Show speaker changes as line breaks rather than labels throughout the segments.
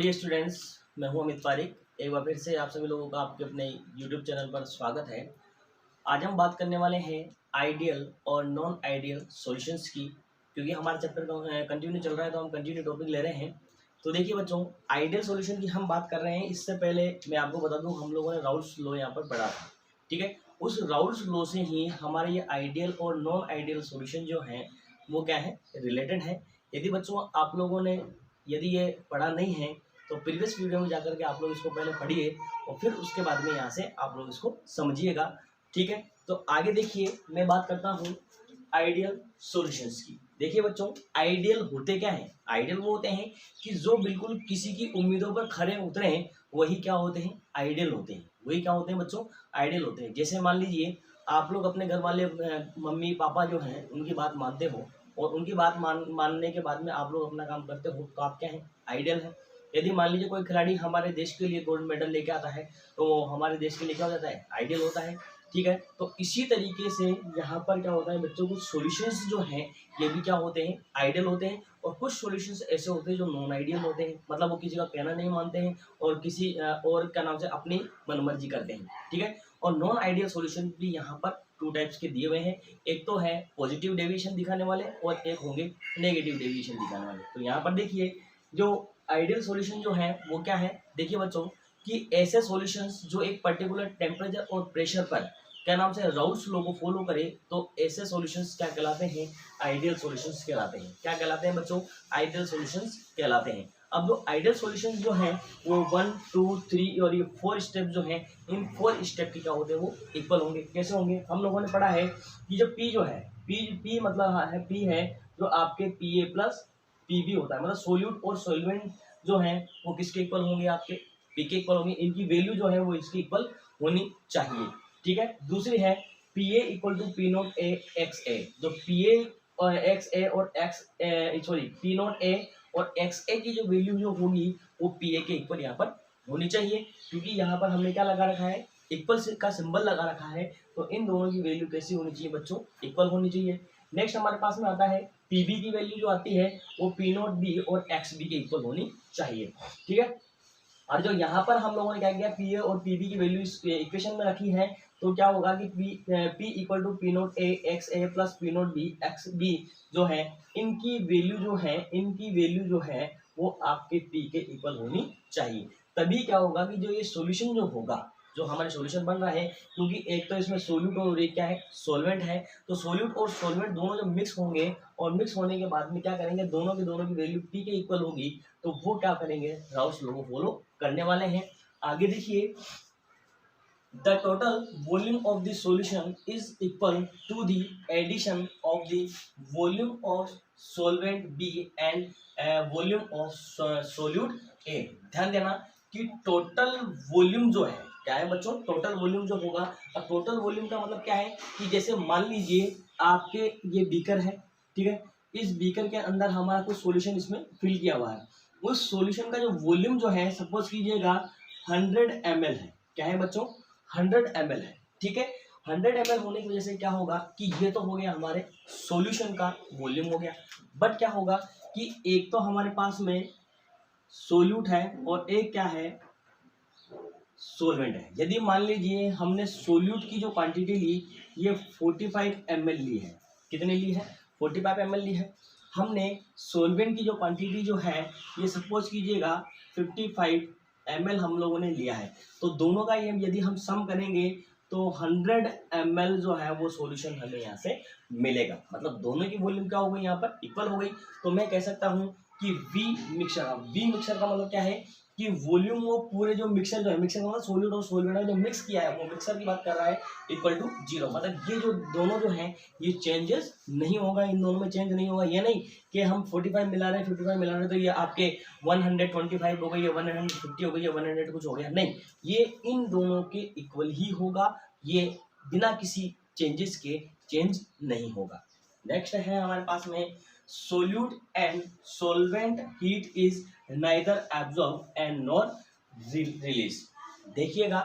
Dear students, मैं हूं अमित पारिक। एक बार फिर से आप सभी लोगों का आपके अपने यूट्यूब चैनल पर स्वागत है। आज हम बात करने वाले हैं आइडियल और नॉन आइडियल सॉल्यूशंस की, क्योंकि हमारा चैप्टर कंटिन्यू चल रहा है तो हम कंटिन्यू टॉपिक ले रहे हैं। तो देखिए बच्चों, आइडियल सॉल्यूशन की हम बात कर रहे हैं। इससे पहले मैं आपको बता दूं, हम लोगों ने राउल्स लॉ यहाँ पर पढ़ा था, ठीक है। उस राउल्स लॉ से ही हमारे ये आइडियल और नॉन आइडियल सॉल्यूशन जो हैं वो क्या है, रिलेटेड है। यदि बच्चों आप लोगों ने यदि ये पढ़ा नहीं है तो प्रीवियस वीडियो में जाकर के आप लोग इसको पहले पढ़िए और फिर उसके बाद में यहाँ से आप लोग इसको समझिएगा, ठीक है। तो आगे देखिए, मैं बात करता हूँ आइडियल सॉल्यूशंस की। देखिए बच्चों, आइडियल होते क्या हैं? आइडियल वो होते हैं कि जो बिल्कुल किसी की उम्मीदों पर खरे उतरे हैं, वही क्या होते हैं, आइडियल होते हैं। वही क्या होते हैं बच्चों, आइडियल होते हैं। जैसे मान लीजिए आप लोग अपने घर वाले मम्मी पापा जो हैं उनकी बात मानते हो और उनकी बात मानने के बाद में आप लोग अपना काम करते हो, तो आप क्या हैं, आइडियल हैं। यदि मान लीजिए कोई खिलाड़ी हमारे देश के लिए गोल्ड मेडल लेके आता है तो वो हमारे देश के लिए क्या हो जाता है, आइडियल होता है, ठीक है। तो इसी तरीके से यहाँ पर क्या होता है बच्चों, कुछ सॉल्यूशंस जो हैं ये भी क्या होते हैं, आइडियल होते हैं। और कुछ सॉल्यूशंस ऐसे होते हैं जो नॉन आइडियल होते हैं, मतलब वो किसी का कहना नहीं मानते हैं और किसी और क्या नाम से अपनी मनमर्जी करते हैं, ठीक है। और नॉन आइडियल सॉल्यूशन भी यहाँ पर टू टाइप्स के दिए हुए हैं। एक तो है पॉजिटिव डेविएशन दिखाने वाले और एक होंगे नेगेटिव डेविएशन दिखाने वाले। तो यहाँ पर देखिए, जो आइडियल सॉल्यूशन जो है वो क्या है, देखिए बच्चों कि ऐसे सॉल्यूशंस जो एक पर्टिकुलर टेम्परेचर और प्रेशर पर क्या नाम से राउल्स लॉ को फॉलो करे, तो ऐसे सॉल्यूशंस क्या कहलाते हैं, आइडियल सॉल्यूशंस कहलाते हैं। क्या कहलाते हैं बच्चों, आइडियल सॉल्यूशंस कहलाते हैं। अब जो आइडियल सॉल्यूशंस जो हैं वो 1, 2, 3 और ये 4 स्टेप जो हैं, इन 4 स्टेप की क्या होते हैं, वो इक्वल होंगे। कैसे होंगे, हम लोगों ने पढ़ा है कि जो पी जो है, पी मतलब है, पी है जो आपके P A plus P B होता है, मतलब सोल्यूट और सोलवेंट जो है वो किसके इक्वल होंगे, आपके पी के इक्वल होंगे। इनकी वैल्यू जो है वो इसकी इक्वल होनी चाहिए, ठीक है। दूसरी है P A equal to P not A X A. जो पी ए एक्स ए और पी नॉट ए और एक्स ए की जो वैल्यू जो होगी वो पी ए के इक्वल यहाँ पर होनी चाहिए, क्योंकि यहाँ पर हमने क्या लगा रखा है, इक्वल का सिंबल लगा रखा है। तो इन दोनों की वैल्यू कैसी होनी चाहिए बच्चों, इक्वल होनी चाहिए। नेक्स्ट हमारे पास में आता है पीबी की वैल्यू जो आती है वो पी नॉट बी और एक्स बी के इक्वल होनी चाहिए, ठीक है। और जो यहाँ पर हम लोगों ने क्या किया, पी ए और पी बी की वैल्यू इस इक्वेशन में रखी है, तो क्या होगा कि P equal to P note A X A plus P note B X B जो है, इनकी वैल्यू जो है वो आपके पी के इक्वल होनी चाहिए। तभी क्या होगा कि जो ये सॉल्यूशन जो होगा, जो हमारे सॉल्यूशन बन रहा है, क्योंकि एक तो इसमें सोल्यूट और एक क्या है, सॉल्वेंट है। तो सोल्यूट और सॉल्वेंट दोनों जब मिक्स होंगे और मिक्स होने के बाद में क्या करेंगे, दोनों की वैल्यू पी के इक्वल होगी, तो वो क्या करेंगे, राउल्स लॉ को फॉलो करने वाले हैं। आगे देखिए, the total volume of the solution is equal to the addition of the volume of solvent B and volume of solute A. ध्यान देना कि टोटल वॉल्यूम जो है क्या है बच्चों, टोटल वॉल्यूम जो होगा। अब टोटल वॉल्यूम का मतलब क्या है कि जैसे मान लीजिए आपके ये बीकर है, ठीक है। इस बीकर के अंदर हमारा कुछ सॉल्यूशन इसमें फिल किया हुआ है। उस सॉल्यूशन का जो वॉल्यूम जो है, सपोज कीजिएगा 100 ml है। क्या है बच्चों, 100 ml है, ठीक है। 100 ml होने की वजह से क्या होगा कि ये तो हो गया हमारे सॉल्यूशन का वॉल्यूम हो गया। बट क्या होगा कि एक तो हमारे पास में सोल्यूट है और एक क्या है, सोलवेंट है। यदि मान लीजिए हमने सोल्यूट की जो क्वांटिटी ली ये 45 ml ली है, कितने ली है, 45 ml ली है। हमने सोलवेंट की जो क्वांटिटी जो है ये सपोज कीजिएगा 55 ml हम लोगों ने लिया है। तो दोनों का ये यदि हम सम करेंगे तो 100 ml जो है वो सॉल्यूशन हमें यहाँ से मिलेगा। मतलब दोनों की वॉल्यूम क्या हो गई, यहाँ पर इक्वल हो गई। तो मैं कह सकता हूँ कि वी मिक्सर का मतलब क्या है कि वॉल्यूम वो पूरे जो मिक्सर जो है, मिक्सर का मतलब सोल्यूट और सोलवेंट जो मिक्स किया है वो मिक्सर की बात कर रहा है, इक्वल टू 0। मतलब ये जो दोनों जो हैं ये चेंजेस नहीं होगा, इन दोनों में चेंज नहीं होगा। ये नहीं कि हम 45 मिला रहे हैं 55 मिला रहे हैं तो ये आपके 125 हो गई, या 150 हो गई, या 100 कुछ हो गया, नहीं, ये इन दोनों के इक्वल ही होगा। ये बिना किसी चेंजेस के चेंज नहीं होगा। नेक्स्ट है हमारे पास में solute and solvent heat is neither absorbed and nor release। देखिएगा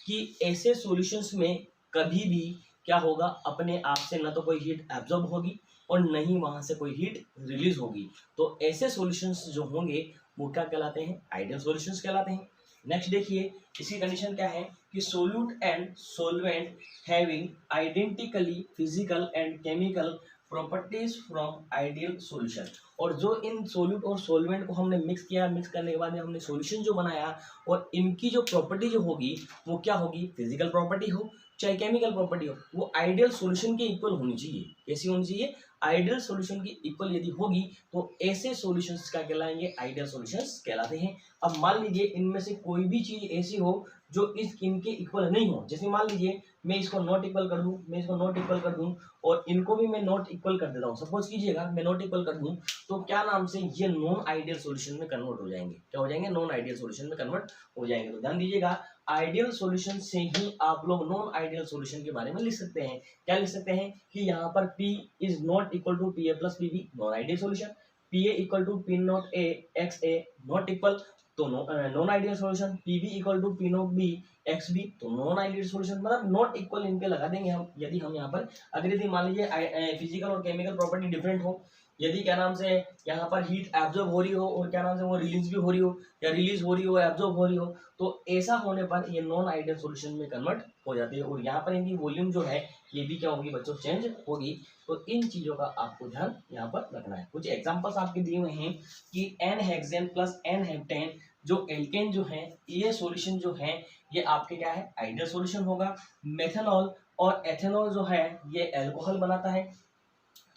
कि ऐसे सॉल्यूशंस में कभी भी क्या होगा, अपने आप से न तो कोई हीट एब्जॉर्ब होगी और न ही वहां से कोई हीट रिलीज होगी। तो ऐसे सॉल्यूशंस जो होंगे वो क्या कहलाते हैं, आइडियल सॉल्यूशंस कहलाते हैं। नेक्स्ट देखिए इसकी कंडीशन क्या है कि solute and solvent having identically physical and chemical properties from ideal solution. और जो इन सोल्यूट और सोलवेंट को हमने मिक्स किया, मिक्स करने के बाद में हमने सॉल्यूशन जो बनाया और इनकी जो प्रॉपर्टी जो होगी वो क्या होगी, फिजिकल प्रॉपर्टी हो चाहे केमिकल प्रॉपर्टी हो, वो आइडियल सॉल्यूशन के इक्वल होनी चाहिए। कैसी होनी चाहिए, आइडियल सॉल्यूशन की इक्वल यदि होगी तो ऐसे सॉल्यूशंस क्या कहलाएंगे, आइडियल सॉल्यूशंस कहलाते हैं। अब मान लीजिए इनमें से कोई भी चीज ऐसी हो जो इनके इक्वल नहीं हो, जैसे मान लीजिए मैं इसको नॉट इक्वल कर दूं, मैं इसको नॉट इक्वल कर दूं और इनको भी मैं नॉट इक्वल कर देता हूं, सपोज कीजिएगा मैं नॉट इक्वल कर दूं, तो क्या नाम से ये नॉन आइडियल सॉल्यूशन में कन्वर्ट हो जाएंगे, क्या हो जाएंगे, नॉन आइडियल सॉल्यूशन में कन्वर्ट हो जाएंगे। तो ध्यान दीजिएगा आइडियल सॉल्यूशन से ही आप लोग नॉन आइडियल सॉल्यूशन के बारे में लिख सकते हैं। क्या लिख सकते हैं कि यहाँ पर P is not equal to P A plus P B, non ideal solution, P A equal to P not A X A not equal, तो non ideal solution, P B equal to P not B X B, तो non ideal solution, मतलब not equal इनके लगा देंगे हम। यदि हम यहाँ पर अगर यदि मान लीजिए फिजिकल और केमिकल प्रॉपर्टी डिफरेंट हो, यदि क्या नाम से यहाँ पर हीट एब्जॉर्ब हो रही हो और क्या नाम से वो रिलीज भी हो रही हो या रिलीज हो रही हो एब्जॉर्ब हो रही हो, तो ऐसा होने पर ये नॉन आइडियल सॉल्यूशन में कन्वर्ट हो जाती है। और यहाँ पर इनकी वॉल्यूम जो है ये भी क्या होगी बच्चों, चेंज होगी। तो इन चीजों का आपको ध्यान यहाँ पर रखना है। कुछ एग्जांपल्स आपके दिए हुए हैं कि n hexane plus n heptane जो एल्केन जो है, ये सॉल्यूशन जो है ये आपके क्या है, आइडियल सॉल्यूशन होगा। मेथनॉल और एथेनॉल जो है ये अल्कोहल बनाता है,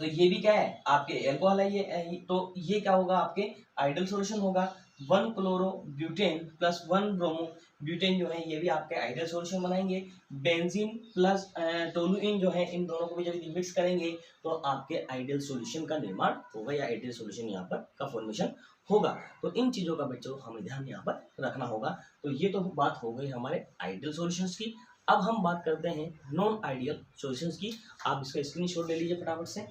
तो ये भी क्या है आपके एल्कोहल है ये, तो ये क्या होगा आपके आइडियल सॉल्यूशन होगा। 1 chloro butane plus 1 bromo butane जो है ये भी आपके आइडियल सॉल्यूशन बनाएंगे। बेंजीन प्लस टोलुइन जो है, इन दोनों को भी जब मिक्स करेंगे तो आपके आइडियल सॉल्यूशन का निर्माण होगा या आइडियल सॉल्यूशन यहाँ पर का फॉर्मेशन होगा। तो इन चीजों का बच्चों हमें ध्यान यहाँ पर रखना होगा। तो ये तो बात हो गई हमारे आइडियल सॉल्यूशंस की। अब हम बात करते हैं नॉन आइडियल सॉल्यूशंस की। आप इसका स्क्रीनशॉट ले लीजिए फटाफट से,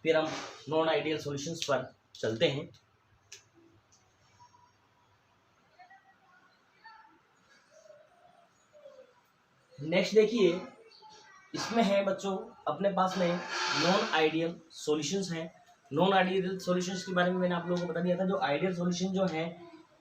फिर हम नॉन आइडियल सॉल्यूशंस पर चलते हैं। नेक्स्ट देखिए इसमें है बच्चों अपने पास में नॉन आइडियल सॉल्यूशंस हैं। नॉन आइडियल सॉल्यूशंस के बारे में मैंने आप लोगों को बता दिया था। जो आइडियल सॉल्यूशन जो है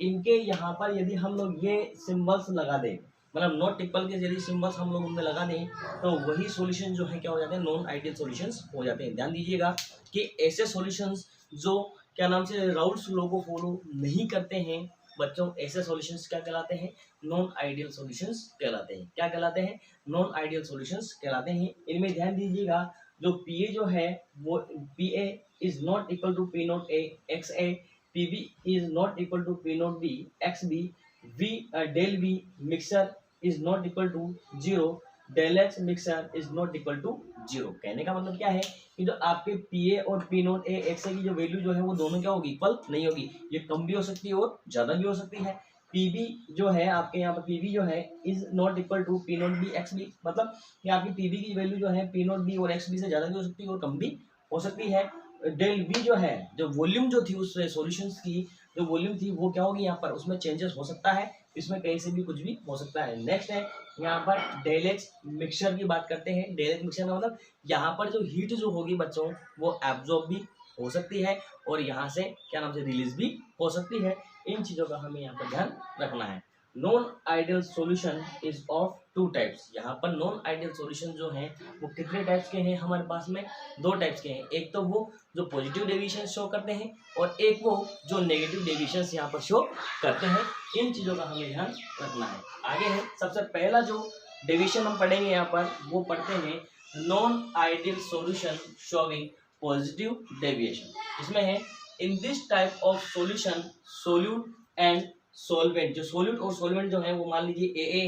इनके यहाँ पर यदि हम लोग ये सिंबल्स लगा दें, मतलब नॉट इक्वल के यदि सिंबल्स हम लोग उनमें लगा दें, तो वही सॉल्यूशन जो है क्या हो जाते हैं, नॉन आइडियल सॉल्यूशंस हो जाते हैं। ध्यान दीजिएगा कि ऐसे सॉल्यूशंस जो क्या नाम से राउल्स लॉ को फॉलो नहीं करते हैं बच्चों, ऐसे सॉल्यूशंस क्या कहलाते हैं, नॉन आइडियल सॉल्यूशंस कहलाते हैं। क्या कहलाते हैं, नॉन आइडियल सॉल्यूशंस कहलाते हैं। इनमें ध्यान दीजिएगा जो पी ए जो है वो P A is not equal to P not A X A, P B is not equal to P not B X B, V del B mixer is not equal to 0, del X mixer is not equal to 0। कहने का मतलब क्या है कि जो आपके P A और P not A X ए की जो वैल्यू जो है वो दोनों क्या होगी, इक्वल नहीं होगी। ये कम भी हो सकती है और ज्यादा भी हो सकती है। पीबी जो है आपके यहाँ पर पीबी जो है is not equal to P not B X B, मतलब कि आपकी पीबी की वैल्यू जो है पी नॉट बी और एक्स बी से ज्यादा भी हो सकती है और कम भी हो सकती है। डेल वी जो है, जो वॉल्यूम जो थी उस सॉल्यूशंस की जो वॉल्यूम थी वो क्या होगी यहाँ पर, उसमें चेंजेस हो सकता है, इसमें कहीं से भी कुछ भी हो सकता है। नेक्स्ट है यहाँ पर डेल एक्स मिक्सचर की बात करते हैं। डेल एक्स मिक्सचर का मतलब यहाँ पर जो हीट जो होगी बच्चों वो एब्जॉर्ब भी हो सकती है और यहाँ से क्या नाम से रिलीज भी हो सकती है। इन चीजों का हमें यहाँ पर ध्यान रखना है। Non ideal solution is of 2 types. यहाँ पर नॉन आइडियल सॉल्यूशन जो है वो कितने टाइप्स के हैं हमारे पास में, 2 टाइप्स के हैं। एक तो वो जो पॉजिटिव डेविएशन शो करते हैं और एक वो जो नेगेटिव डेविएशन यहाँ पर शो करते हैं। इन चीजों का हमें ध्यान रखना है। आगे है सबसे पहला जो डेविएशन हम पढ़ेंगे यहाँ पर वो पढ़ते हैं non ideal solution showing positive deviation. इसमें है in this type of solution solute and solvent, जो सोल्यूट और सोलवेंट जो है वो मान लीजिए ए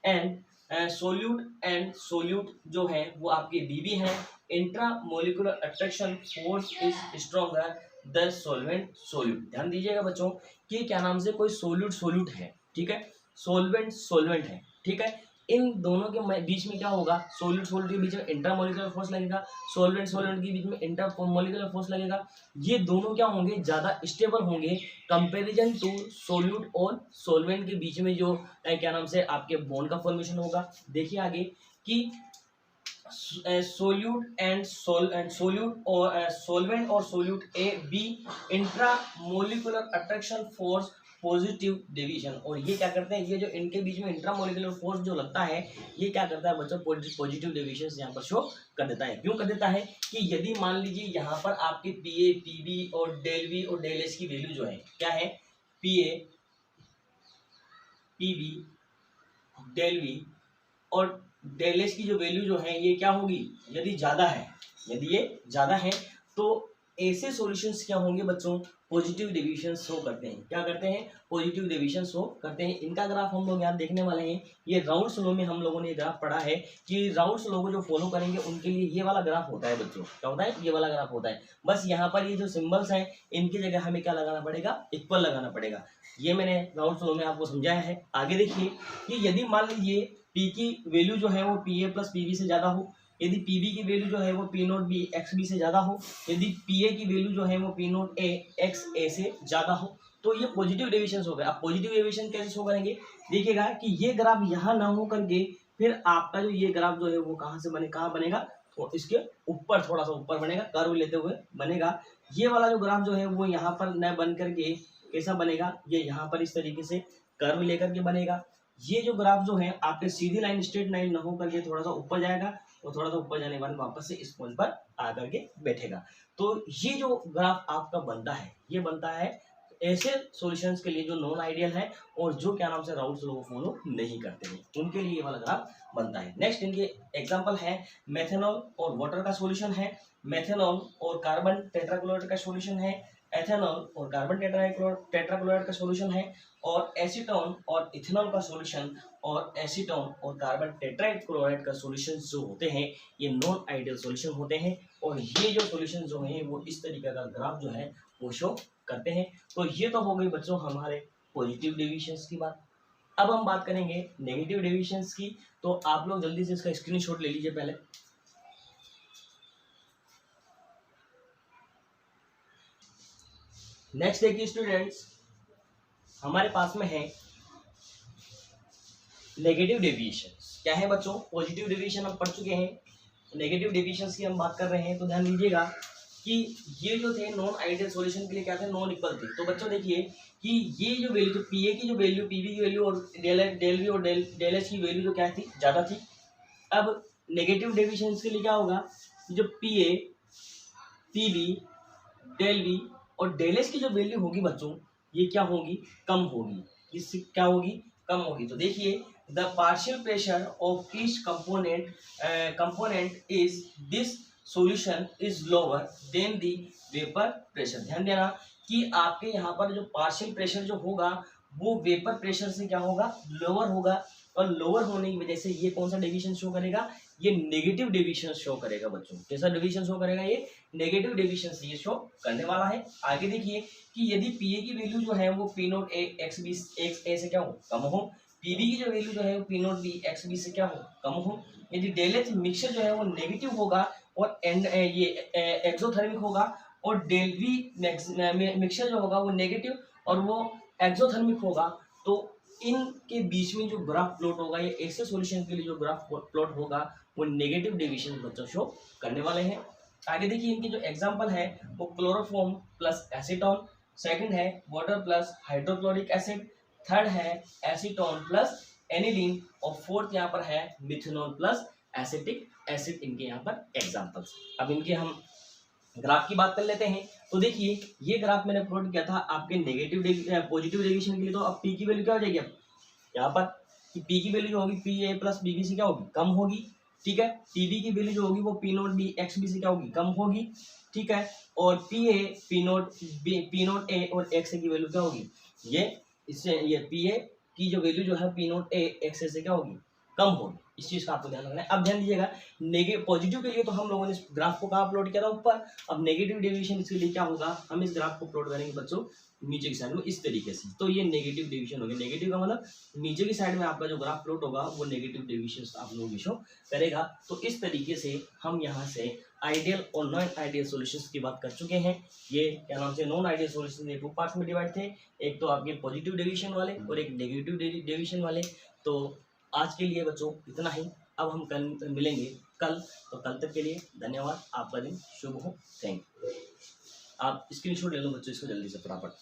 है एंड सोल्यूट एंड सोल्यूट जो है वो आपके बीबी है। Intra molecular attraction force is stronger the solvent solute. ध्यान दीजिएगा बच्चों कि क्या नाम से कोई सोल्यूट सोल्यूट है, ठीक है, सोलवेंट सोलवेंट है, ठीक है। इन दोनों के बीच में क्या होगा, सोल्यूट सोल्यूट के बीच में इंट्रामोलिकुलर फोर्स लगेगा, सोलवेंट सोलवेंट के बीच में इंट्रामोलिकुलर फोर्स लगेगा। ये दोनों क्या होंगे, ज्यादा स्टेबल होंगे कंपैरिजन टू सोल्यूट और सोलवेंट के बीच में जो क्या नाम से आपके बॉन्ड का फॉर्मेशन होगा। देखिए आगे कि सोल्यूट और सोलवेंट और solute A B intramolecular attraction force positive division. और ये क्या करते हैं, ये जो इनके बीच में इंट्रामोलिकुलर फोर्स जो लगता है ये क्या करता है बच्चों, पॉजिटिव डिवीजन यहाँ पर शो कर देता है। क्यों कर देता है कि यदि मान लीजिए यहाँ पर आपके पी ए पी बी और डेल वी और डेल एस की वैल्यू जो है क्या है, P A P B del V और डेल एस की जो वैल्यू जो है ये क्या होगी, यदि ज़्यादा है, यदि ये ज़्यादा है तो ऐसे सॉल्यूशंस क्या होंगे बच्चों, पॉजिटिव डिवीजन शो करते हैं। क्या करते हैं, पॉजिटिव डिवीजन शो करते हैं। इनका ग्राफ हम लोग यहाँ देखने वाले हैं। ये राउंड्स लॉ में हम लोगों ने ग्राफ पढ़ा है कि राउंड्स लॉ को जो फॉलो करेंगे उनके लिए ये वाला ग्राफ होता है बच्चों। क्या होता है, ये वाला ग्राफ होता है। बस यहाँ पर ये जो सिंबल्स हैं इनकी जगह हमें क्या लगाना पड़ेगा, इक्वल लगाना पड़ेगा। ये मैंने राउंड्स लॉ में आपको समझाया है। आगे देखिए कि यदि मान लीजिए पी की वैल्यू जो है वो P A plus P B से ज़्यादा हो, यदि पी बी की वैल्यू जो है वो P note B X B से ज़्यादा हो, यदि पी ए की वैल्यू जो है वो पी नोट ए एक्स ए से ज़्यादा हो, तो ये पॉजिटिव डेविएशन हो गया। अब पॉजिटिव डेविएशन कैसे शो करेंगे, देखिएगा कि ये ग्राफ यहाँ ना हो करके फिर आपका जो ये ग्राफ जो है वो कहाँ से बने, कहाँ बनेगा, तो इसके ऊपर, थोड़ा सा ऊपर बनेगा, कर्व लेते हुए बनेगा। ये वाला जो ग्राफ जो है वो यहाँ पर न बन करके कैसा बनेगा, ये यहाँ पर इस तरीके से कर्व लेकर के बनेगा। ये जो ग्राफ जो है आपके सीधी लाइन स्ट्रेट लाइन ना हो करके थोड़ा सा ऊपर जाएगा और थोड़ा सा ऊपर जाने के बाद वापस से इस पॉइंट पर आकर के बैठेगा। तो ये जो ग्राफ आपका बनता है ये बनता है ऐसे सॉल्यूशंस के लिए जो नॉन आइडियल है और जो क्या नाम से राउल्स लॉ को फॉलो नहीं करते हैं, उनके लिए ये वाला ग्राफ बनता है। नेक्स्ट इनके एग्जांपल है मेथेनॉल और वाटर का सॉल्यूशन है, मेथेनॉल और कार्बन टेट्राक्लोराइड का सॉल्यूशन है, एथेनॉल और कार्बन टेट्राक्लोराइड का सॉल्यूशन है, और एसीटोन और इथेनॉल का सॉल्यूशन और एसीटोन और कार्बन टेट्राक्लोराइड का सॉल्यूशन जो होते हैं ये नॉन आइडियल सॉल्यूशन होते हैं। और ये जो सॉल्यूशन जो है वो इस तरीके का ग्राफ जो है वो शो करते हैं। तो ये तो हो गई बच्चों हमारे पॉजिटिव डेविएशंस की बात। अब हम बात करेंगे नेगेटिव डेविएशंस की। तो आप लोग जल्दी से इसका स्क्रीनशॉट ले लीजिए पहले। नेक्स्ट देखिए स्टूडेंट्स, हमारे पास में है नेगेटिव डेविएशंस। क्या है बच्चों, पॉजिटिव डेविएशन हम पढ़ चुके हैं, नेगेटिव डेविएशंस की हम बात कर रहे हैं। तो ध्यान दीजिएगा कि ये जो थे नॉन आइडियल सॉल्यूशन के लिए क्या थे, नॉन इक्वल थे। तो बच्चों देखिए कि ये जो वैल्यू तो पी ए की जो वैल्यू, पी बी की वैल्यू और डेल वी और डेल एच की वैल्यू जो क्या थी, ज़्यादा थी। अब नेगेटिव डेविएशंस के लिए क्या होगा, जो P A P B del V और डेल एच की जो वैल्यू होगी बच्चों ये क्या होगी, कम होगी। इससे क्या होगी, कम होगी। तो देखिए the partial pressure of each component is this solution is lower than the vapour pressure. ध्यान देना कि आपके यहाँ पर जो पार्शियल प्रेशर जो होगा वो वेपर प्रेशर से क्या होगा, लोअर होगा। और लोअर होने की वजह से ये कौन सा डेविएशन शो करेगा, ये नेगेटिव डेविएशन शो करेगा बच्चों। कैसा डेविएशन शो करेगा, ये नेगेटिव डेविएशन से ये शो करने वाला है। आगे देखिए कि यदि पी ए की वैल्यू जो है वो P note A x B x ए से क्या हो, कम हो, पी बी की जो वैल्यू जो है वो P note B X B से क्या हो, कम हो। यदि डेल एच मिक्सचर जो है वो नेगेटिव होगा और ये एक्सोथर्मिक होगा, और डेल वी मिक्सचर जो होगा वो नेगेटिव और वो एक्सोथर्मिक होगा, तो इनके बीच में जो ग्राफ प्लॉट होगा, ये ऐसे सॉल्यूशन के लिए जो ग्राफ प्लॉट होगा वो नेगेटिव डेविएशन बच्चों शो करने वाले हैं। आगे देखिए इनके जो एग्जांपल है वो क्लोरोफॉर्म प्लस एसीटोन, सेकंड है water plus hydrochloric acid, third है एसीटोन प्लस एनिलीन, और फोर्थ यहाँ पर है मिथेनॉल प्लस एसिटिक एसिड। इनके यहाँ पर एग्जांपल्स। अब इनके हम ग्राफ की बात कर लेते हैं। तो देखिए ये ग्राफ मैंने प्लॉट किया था आपके नेगेटिव पॉजिटिव डेविएशन के लिए। तो अब पी की वैल्यू क्या हो जाएगी, अब यहाँ पर कि पी की वैल्यू जो होगी P A plus B B से क्या होगी, कम होगी। ठीक है, पी बी की वैल्यू जो होगी वो P note B X B से क्या होगी, कम होगी। ठीक है, और P A P note A और एक्स ए की वैल्यू क्या होगी, ये इससे ये पी ए की जो वैल्यू जो है पी नोट ए एक्स ए से क्या होगी, कम होगी। इस चीज़ का आपको ध्यान रखना है। अब ध्यान दीजिएगा नेगेटिव पॉजिटिव के लिए तो हम लोगों ने इस ग्राफ को कहाँ प्लॉट किया था, ऊपर। अब नेगेटिव डेविएशन इसके लिए क्या होगा, हम इस ग्राफ को प्लॉट करेंगे बच्चों नीचे की साइड में इस तरीके से। तो ये नेगेटिव डेविएशन हो गया। नेगेटिव का मतलब नीचे की साइड में आपका जो ग्राफ प्लॉट होगा वो नेगेटिव डेविएशन आप लोगों की शो करेगा। तो इस तरीके से हम यहाँ से आइडियल और नॉन आइडियल सॉल्यूशंस की बात कर चुके हैं। ये क्या नाम से नॉन आइडियल सॉल्यूशन ये 2 पार्ट्स में डिवाइड थे, एक तो आपके पॉजिटिव डेविएशन वाले और एक नेगेटिव डेविएशन वाले। तो आज के लिए बच्चों इतना ही। अब हम कल मिलेंगे कल। तो कल तक के लिए धन्यवाद, आपका दिन शुभ हो। Thank you. आप स्क्रीनशॉट ले लो बच्चों इसको जल्दी से फटाफट।